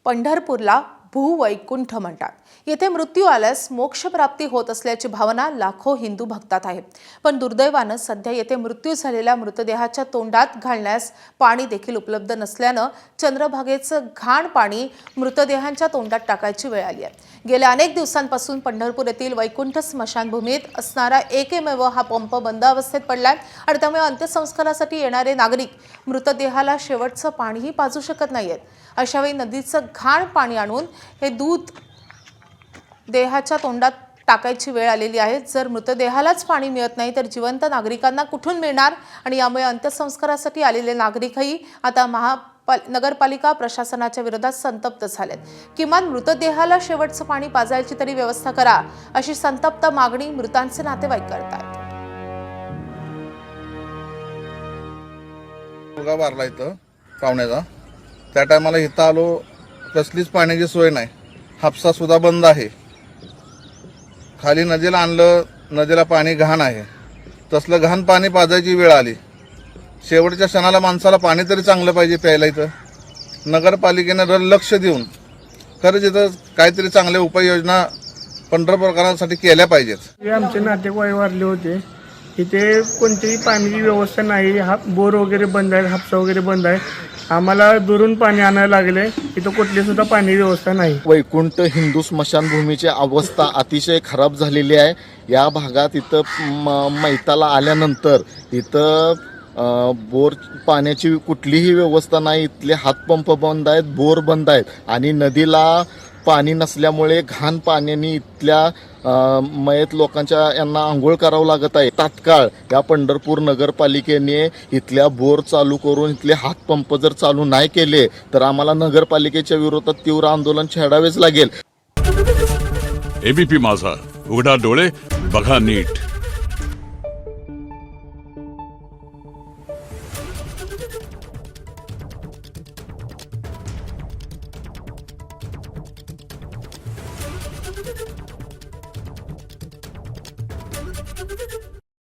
पंढरपूरला भूवैकुंठ म्हणतात। येथे मृत्यू आल्यास मोक्षप्राप्ती होत असल्याची भावना लाखो हिंदू भक्तात आहे। पण दुर्दैवाने सध्या येथे मृत्यू झालेल्या मृतदेहाच्या तोंडात घालण्यास पाणी देखील उपलब्ध नसल्याने चंद्रभागेचं घाण पाणी मृतदेहांच्या तोंडात टाकायची वेळ आली आहे। गेल्या अनेक दिवसांपासून पंढरपूर येथील वैकुंठ स्मशानभूमीत असणारा एकमेव हा पंप बंद अवस्थेत पडलाय आणि त्यामुळे अंत्यसंस्कारासाठी येणारे नागरिक मृतदेहाला शेवटचं पाणीही पाजू शकत नाहीयेत। अशावेळी नदीचं घाण पाणी आणून हे दूध देहाच्या तोंडात टाकायची वेळ आलेली आहे। जर मृतदेहालाच पाणी मिळत नाही तर जिवंत नागरिकांना कुठून मिळणार? आणि यामुळे अंत्यसंस्कारासाठी आलेले नागरिकही आता नगरपालिका प्रशासनाच्या विरोधात संतप्त झालेत। किमान मृतदेहाला शेवटचं पाणी पाजायची तरी व्यवस्था करा, अशी संतप्त मागणी मृतांचे नातेवाईक करतात। मुलगा वारला इथं पाहुण्याचा, त्या टायमाला इथं आलो, कसलीच पाण्याची सोय नाही, हापसा सुद्धा बंद आहे। खाली नदीला आणलं, नदीला पाणी घाण आहे, तसलं घाण पाणी पाजायची वेळ आली। शेवटच्या क्षणाला माणसाला पाणी तरी चांगलं पाहिजे प्यायला। इथं नगरपालिकेनं लक्ष देऊन खरंच इथं काहीतरी चांगल्या उपाययोजना पंढरपूरकरांसाठी केल्या पाहिजेत। आमचे नातेवाईक वारले होते, इथे कोणतीही पाण्याची व्यवस्था नाही, बोर वगैरे बंद आहे, हापसा वगैरे बंद आहे। आम्हाला दुरून पाणी आणायला लागले, इथं कुठली सुद्धा पाणी व्यवस्था नाही। वैकुंठ हिंदू स्मशानभूमीची अवस्था अतिशय खराब झालेली आहे। या भागात इथं मैताला आल्यानंतर इथं बोर पाण्याची कुठलीही व्यवस्था नाही, इथले हातपंप बंद आहेत, बोर बंद आहेत आणि नदीला पाणी नसल्यामुळे घाण पाण्याने इथल्या मयत लोकांच्या यांना आंघोळ करावं लागत आहे। तात्काळ या पंढरपूर नगरपालिकेने इथल्या बोर चालू करून इथले हातपंप जर चालू नाही केले तर आम्हाला नगरपालिकेच्या विरोधात तीव्र आंदोलन छेडावेच लागेल। एबीपी माझा, उघडा डोळे बघा नीट।